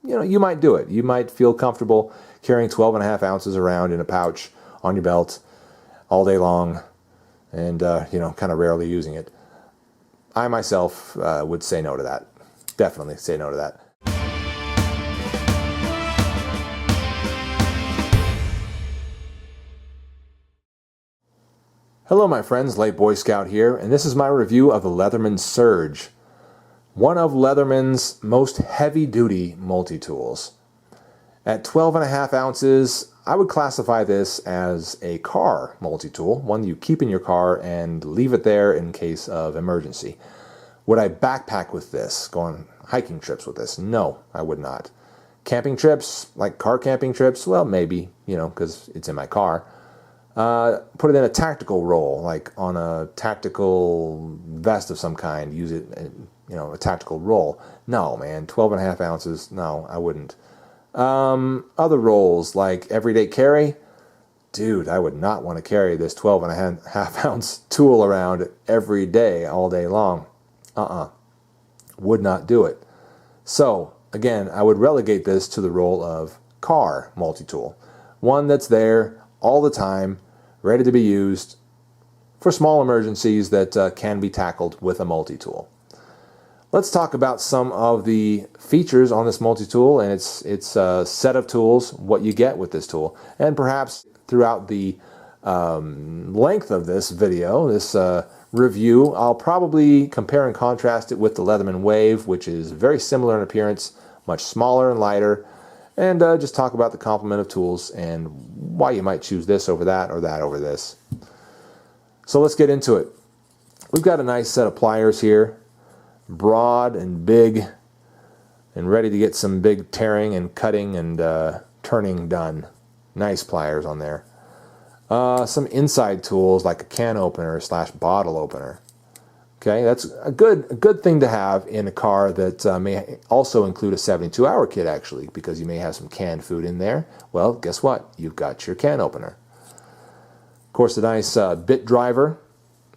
you might do it. You might feel comfortable carrying 12.5 ounces around in a pouch on your belt all day long and, kind of rarely using it. I myself would say no to that. Definitely say no to that. Hello my friends, Late Boy Scout here, and this is my review of the Leatherman Surge, one of Leatherman's most heavy-duty multi-tools. At 12.5 ounces, I would classify this as a car multi-tool, one you keep in your car and leave it there in case of emergency. Would I backpack with this, go on hiking trips with this? No, I would not. Camping trips, like car camping trips, well maybe, because it's in my car. Put it in a tactical role, like on a tactical vest of some kind. Use it, a tactical role. No, man, 12.5 ounces. No, I wouldn't. Other roles like everyday carry. Dude, I would not want to carry this 12.5 ounce tool around every day, all day long. Would not do it. So again, I would relegate this to the role of car multi-tool. One that's there all the time, ready to be used for small emergencies that can be tackled with a multi-tool. Let's talk about some of the features on this multi-tool and its set of tools, what you get with this tool. And perhaps throughout the length of this video, this review, I'll probably compare and contrast it with the Leatherman Wave, which is very similar in appearance, much smaller and lighter, and just talk about the complement of tools and why you might choose this over that or that over this. So let's get into it. We've got a nice set of pliers here, broad and big and ready to get some big tearing and cutting and turning done. Nice pliers on there. Some inside tools like a can opener / bottle opener. Okay, that's a good thing to have in a car that may also include a 72-hour kit, actually, because you may have some canned food in there. Well, guess what? You've got your can opener. Of course, a nice bit driver,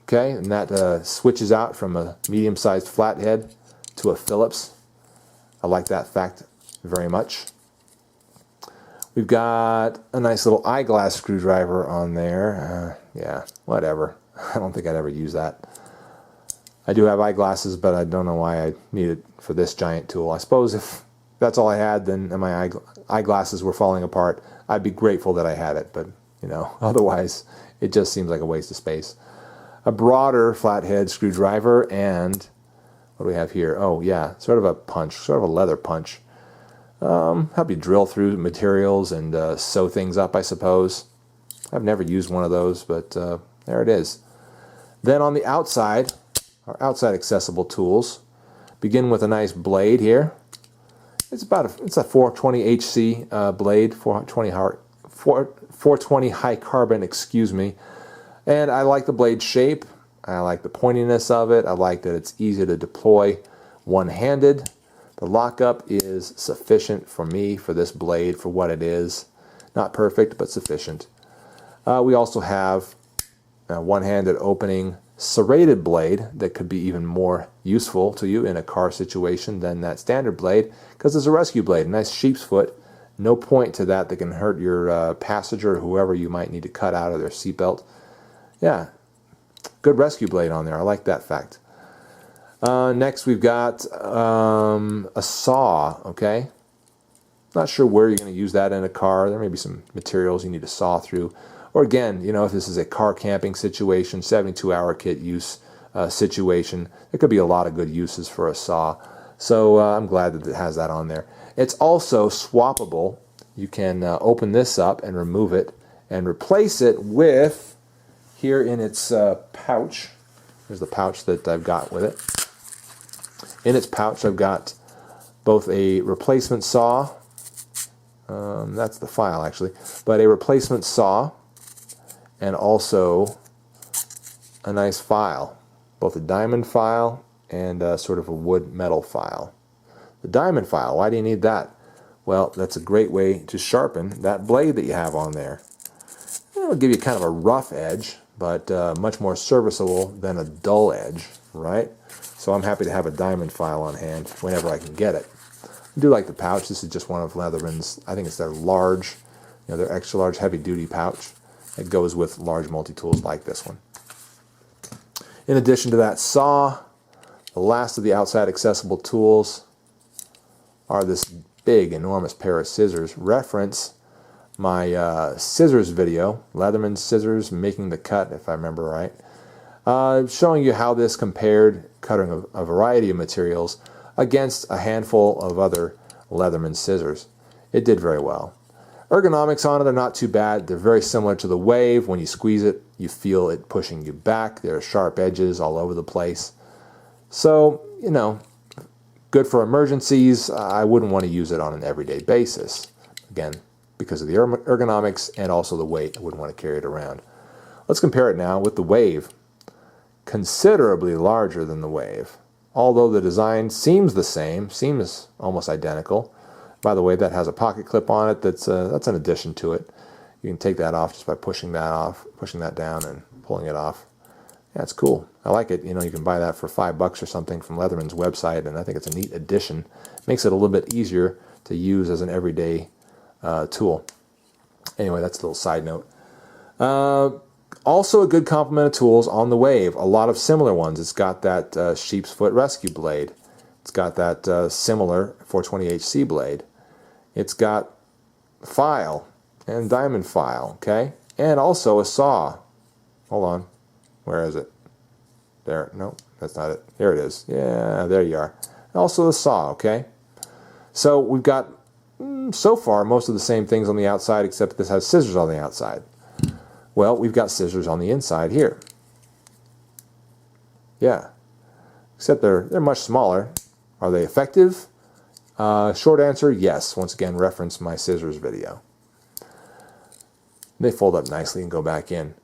okay, and that switches out from a medium-sized flathead to a Phillips. I like that fact very much. We've got a nice little eyeglass screwdriver on there. Yeah, whatever. I don't think I'd ever use that. I do have eyeglasses, but I don't know why I need it for this giant tool. I suppose if that's all I had, then and my eyeglasses were falling apart, I'd be grateful that I had it. But, otherwise, it just seems like a waste of space. A broader flathead screwdriver, and what do we have here? Oh, yeah, sort of a punch, sort of a leather punch. Help you drill through materials and sew things up, I suppose. I've never used one of those, but there it is. Then on the outside, our outside accessible tools begin with a nice blade here. It's a 420 HC blade, 420 high carbon, excuse me. And I like the blade shape. I like the pointiness of it. I like that it's easy to deploy one-handed. The lockup is sufficient for me for this blade for what it is. Not perfect, but sufficient. We also have a one-handed opening serrated blade that could be even more useful to you in a car situation than that standard blade, because it's a rescue blade, a nice sheep's foot, no point to that can hurt your passenger or whoever you might need to cut out of their seatbelt. Yeah, good rescue blade on there. I like that fact. Next we've got a saw, okay? Not sure where you're going to use that in a car. There may be some materials you need to saw through. Or again, if this is a car camping situation, 72-hour kit use situation, there could be a lot of good uses for a saw. So I'm glad that it has that on there. It's also swappable. You can open this up and remove it and replace it with, here in its pouch, here's the pouch that I've got with it. In its pouch I've got both a replacement saw, that's the file actually, but a replacement saw and also a nice file, both a diamond file and sort of a wood metal file. The diamond file, why do you need that? Well, that's a great way to sharpen that blade that you have on there. It'll give you kind of a rough edge, but much more serviceable than a dull edge, right? So I'm happy to have a diamond file on hand whenever I can get it. I do like the pouch. This is just one of Leatherman's, I think it's their large, their extra large heavy duty pouch. It goes with large multi-tools like this one. In addition to that saw, the last of the outside accessible tools are this big, enormous pair of scissors. Reference my scissors video, Leatherman Scissors Making the Cut, if I remember right, showing you how this compared, cutting a variety of materials against a handful of other Leatherman scissors. It did very well. Ergonomics on it are not too bad. They're very similar to the Wave. When you squeeze it, you feel it pushing you back. There are sharp edges all over the place. So, good for emergencies. I wouldn't want to use it on an everyday basis. Again, because of the ergonomics and also the weight, I wouldn't want to carry it around. Let's compare it now with the Wave. Considerably larger than the Wave. Although the design seems the same, seems almost identical. By the way, that has a pocket clip on it. That's an addition to it. You can take that off just by pushing that down and pulling it off. Yeah, it's cool. I like it. You can buy that for $5 or something from Leatherman's website, and I think it's a neat addition. Makes it a little bit easier to use as an everyday tool. Anyway, that's a little side note. Also a good complement of tools on the Wave. A lot of similar ones. It's got that sheep's foot rescue blade. It's got that similar 420HC blade. It's got file and diamond file, okay? And also a saw. Hold on. Where is it? There. No, that's not it. There it is. Yeah, there you are. Also the saw, okay? So we've got, so far, most of the same things on the outside, except this has scissors on the outside. Well, we've got scissors on the inside here. Yeah. Except they're much smaller. Are they effective? Short answer, yes. Once again, reference my scissors video. They fold up nicely and go back in.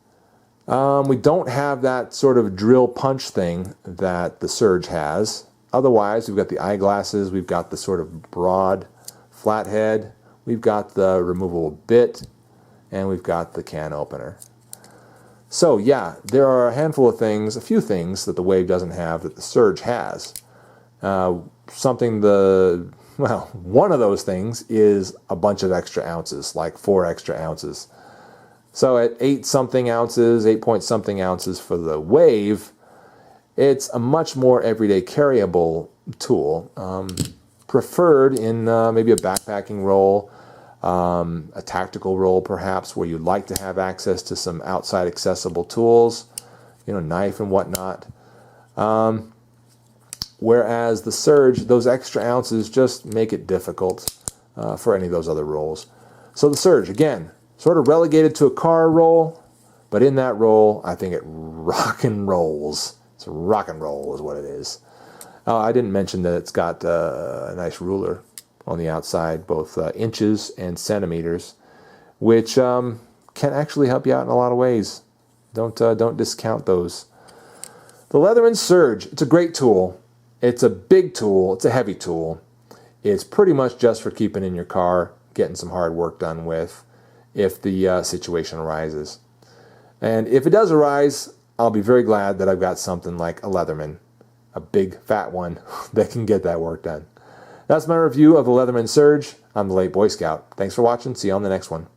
We don't have that sort of drill punch thing that the Surge has. Otherwise, we've got the eyeglasses, we've got the sort of broad flat head, we've got the removable bit, and we've got the can opener. So yeah, there are a handful of things, a few things that the Wave doesn't have that the Surge has. One of those things is a bunch of extra ounces, like 4 extra ounces. So at 8-something ounces, 8-point-something ounces for the Wave, it's a much more everyday carryable tool. Preferred in maybe a backpacking role, a tactical role perhaps, where you'd like to have access to some outside accessible tools, knife and whatnot. Whereas the Surge, those extra ounces just make it difficult for any of those other roles. So the Surge, again, sort of relegated to a car role, but in that role, I think it rock and rolls. It's rock and roll is what it is. I didn't mention that it's got a nice ruler on the outside, both inches and centimeters, which can actually help you out in a lot of ways. Don't discount those. The Leatherman Surge, it's a great tool. It's a big tool. It's a heavy tool. It's pretty much just for keeping in your car, getting some hard work done with, if the situation arises. And if it does arise, I'll be very glad that I've got something like a Leatherman, a big fat one that can get that work done. That's my review of the Leatherman Surge. I'm the Late Boy Scout. Thanks for watching. See you on the next one.